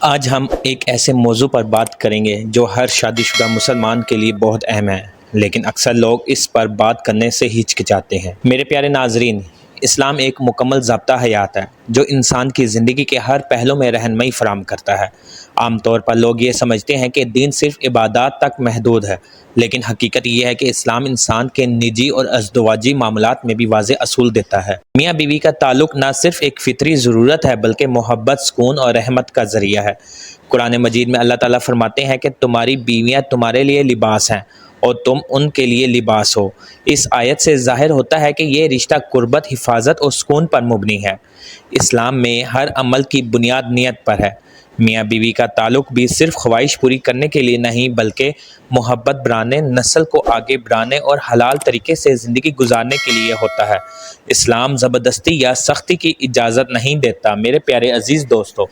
آج ہم ایک ایسے موضوع پر بات کریں گے جو ہر شادی شدہ مسلمان کے لیے بہت اہم ہے، لیکن اکثر لوگ اس پر بات کرنے سے ہچکچاتے ہیں۔ میرے پیارے ناظرین، اسلام ایک مکمل ضابطہ حیات ہے جو انسان کی زندگی کے ہر پہلو میں رہنمائی فراہم کرتا ہے۔ عام طور پر لوگ یہ سمجھتے ہیں کہ دین صرف عبادات تک محدود ہے، لیکن حقیقت یہ ہے کہ اسلام انسان کے نجی اور ازدواجی معاملات میں بھی واضح اصول دیتا ہے۔ میاں بیوی کا تعلق نہ صرف ایک فطری ضرورت ہے بلکہ محبت، سکون اور رحمت کا ذریعہ ہے۔ قرآن مجید میں اللہ تعالیٰ فرماتے ہیں کہ تمہاری بیویاں تمہارے لیے لباس ہیں اور تم ان کے لیے لباس ہو۔ اس آیت سے ظاہر ہوتا ہے کہ یہ رشتہ قربت، حفاظت اور سکون پر مبنی ہے۔ اسلام میں ہر عمل کی بنیاد نیت پر ہے۔ میاں بیوی کا تعلق بھی صرف خواہش پوری کرنے کے لیے نہیں بلکہ محبت بڑھانے، نسل کو آگے بڑھانے اور حلال طریقے سے زندگی گزارنے کے لیے ہوتا ہے۔ اسلام زبردستی یا سختی کی اجازت نہیں دیتا۔ میرے پیارے عزیز دوستو،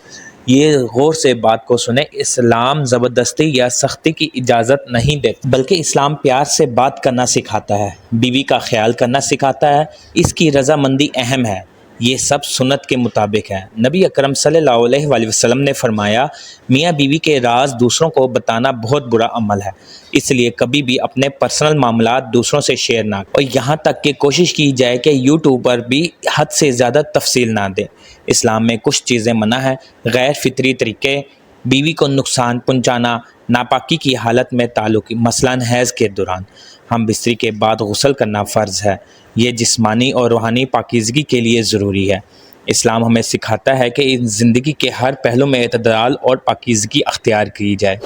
یہ غور سے بات کو سنیں۔ اسلام زبردستی یا سختی کی اجازت نہیں دیتا بلکہ اسلام پیار سے بات کرنا سکھاتا ہے، بیوی کا خیال کرنا سکھاتا ہے، اس کی رضامندی اہم ہے۔ یہ سب سنت کے مطابق ہے۔ نبی اکرم صلی اللہ علیہ وآلہ وسلم نے فرمایا، میاں بیوی کے راز دوسروں کو بتانا بہت برا عمل ہے، اس لیے کبھی بھی اپنے پرسنل معاملات دوسروں سے شیئر نہ کریں، اور یہاں تک کہ کوشش کی جائے کہ یوٹیوب پر بھی حد سے زیادہ تفصیل نہ دیں۔ اسلام میں کچھ چیزیں منع ہیں۔ غیر فطری طریقے، بیوی کو نقصان پہنچانا، ناپاکی کی حالت میں تعلق، مثلاً حیض کے دوران ہم بستری کے بعد غسل کرنا فرض ہے۔ یہ جسمانی اور روحانی پاکیزگی کے لیے ضروری ہے۔ اسلام ہمیں سکھاتا ہے کہ زندگی کے ہر پہلو میں اعتدال اور پاکیزگی اختیار کی جائے۔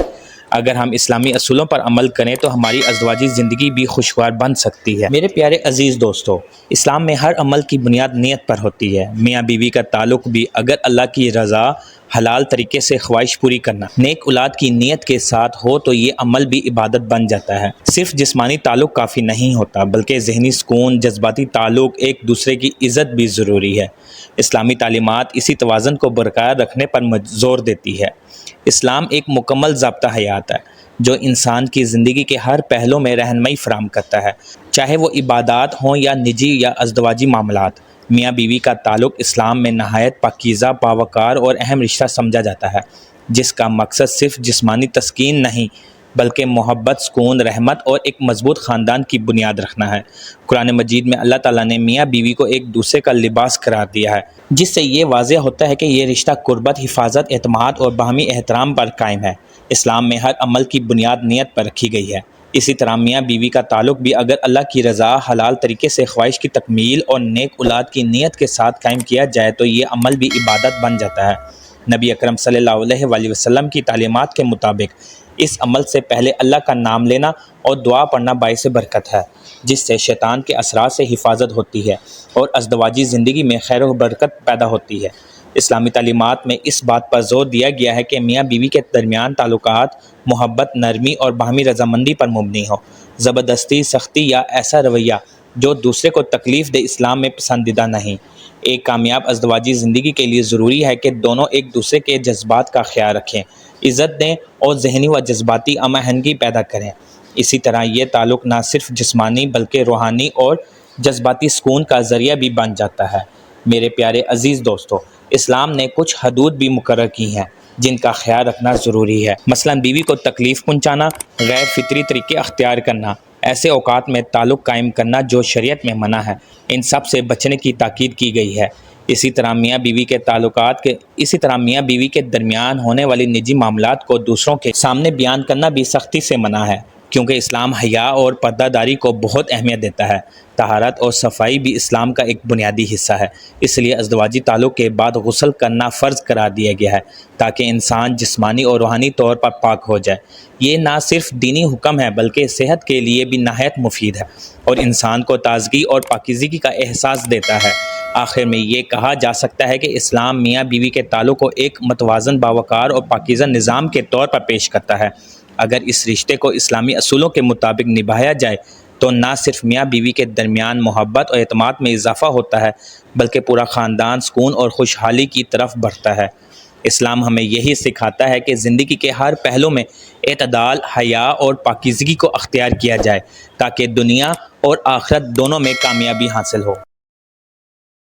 اگر ہم اسلامی اصولوں پر عمل کریں تو ہماری ازدواجی زندگی بھی خوشگوار بن سکتی ہے۔ میرے پیارے عزیز دوستو، اسلام میں ہر عمل کی بنیاد نیت پر ہوتی ہے۔ میاں بیوی کا تعلق بھی اگر اللہ کی رضا، حلال طریقے سے خواہش پوری کرنا، نیک اولاد کی نیت کے ساتھ ہو تو یہ عمل بھی عبادت بن جاتا ہے۔ صرف جسمانی تعلق کافی نہیں ہوتا بلکہ ذہنی سکون، جذباتی تعلق، ایک دوسرے کی عزت بھی ضروری ہے۔ اسلامی تعلیمات اسی توازن کو برقرار رکھنے پر زور دیتی ہے۔ اسلام ایک مکمل ضابطہ حیات ہے جو انسان کی زندگی کے ہر پہلو میں رہنمائی فراہم کرتا ہے، چاہے وہ عبادات ہوں یا نجی یا ازدواجی معاملات۔ میاں بیوی کا تعلق اسلام میں نہایت پاکیزہ، باوقار اور اہم رشتہ سمجھا جاتا ہے، جس کا مقصد صرف جسمانی تسکین نہیں بلکہ محبت، سکون، رحمت اور ایک مضبوط خاندان کی بنیاد رکھنا ہے۔ قرآن مجید میں اللہ تعالیٰ نے میاں بیوی کو ایک دوسرے کا لباس قرار دیا ہے، جس سے یہ واضح ہوتا ہے کہ یہ رشتہ قربت، حفاظت، اعتماد اور باہمی احترام پر قائم ہے۔ اسلام میں ہر عمل کی بنیاد نیت پر رکھی گئی ہے۔ اسی طرح میاں بیوی کا تعلق بھی اگر اللہ کی رضا، حلال طریقے سے خواہش کی تکمیل اور نیک اولاد کی نیت کے ساتھ قائم کیا جائے تو یہ عمل بھی عبادت بن جاتا ہے۔ نبی اکرم صلی اللہ علیہ وآلہ وسلم کی تعلیمات کے مطابق اس عمل سے پہلے اللہ کا نام لینا اور دعا پڑھنا باعث برکت ہے، جس سے شیطان کے اثرات سے حفاظت ہوتی ہے اور ازدواجی زندگی میں خیر و برکت پیدا ہوتی ہے۔ اسلامی تعلیمات میں اس بات پر زور دیا گیا ہے کہ میاں بیوی کے درمیان تعلقات محبت، نرمی اور باہمی رضامندی پر مبنی ہو۔ زبردستی، سختی یا ایسا رویہ جو دوسرے کو تکلیف دے اسلام میں پسندیدہ نہیں۔ ایک کامیاب ازدواجی زندگی کے لیے ضروری ہے کہ دونوں ایک دوسرے کے جذبات کا خیال رکھیں، عزت دیں اور ذہنی و جذباتی ہم آہنگی پیدا کریں۔ اسی طرح یہ تعلق نہ صرف جسمانی بلکہ روحانی اور جذباتی سکون کا ذریعہ بھی بن جاتا ہے۔ میرے پیارے عزیز دوستو، اسلام نے کچھ حدود بھی مقرر کی ہیں جن کا خیال رکھنا ضروری ہے۔ مثلاً بیوی کو تکلیف پہنچانا، غیر فطری طریقے اختیار کرنا، ایسے اوقات میں تعلق قائم کرنا جو شریعت میں منع ہے، ان سب سے بچنے کی تاکید کی گئی ہے۔ اسی طرح میاں بیوی کے درمیان ہونے والی نجی معاملات کو دوسروں کے سامنے بیان کرنا بھی سختی سے منع ہے، کیونکہ اسلام حیا اور پردہ داری کو بہت اہمیت دیتا ہے۔ طہارت اور صفائی بھی اسلام کا ایک بنیادی حصہ ہے، اس لیے ازدواجی تعلق کے بعد غسل کرنا فرض قرار دیا گیا ہے تاکہ انسان جسمانی اور روحانی طور پر پاک ہو جائے۔ یہ نہ صرف دینی حکم ہے بلکہ صحت کے لیے بھی نہایت مفید ہے اور انسان کو تازگی اور پاکیزگی کا احساس دیتا ہے۔ آخر میں یہ کہا جا سکتا ہے کہ اسلام میاں بیوی کے تعلق کو ایک متوازن، باوقار اور پاکیزہ نظام کے طور پر پیش کرتا ہے۔ اگر اس رشتے کو اسلامی اصولوں کے مطابق نبھایا جائے تو نہ صرف میاں بیوی کے درمیان محبت اور اعتماد میں اضافہ ہوتا ہے بلکہ پورا خاندان سکون اور خوشحالی کی طرف بڑھتا ہے۔ اسلام ہمیں یہی سکھاتا ہے کہ زندگی کے ہر پہلو میں اعتدال، حیا اور پاکیزگی کو اختیار کیا جائے تاکہ دنیا اور آخرت دونوں میں کامیابی حاصل ہو۔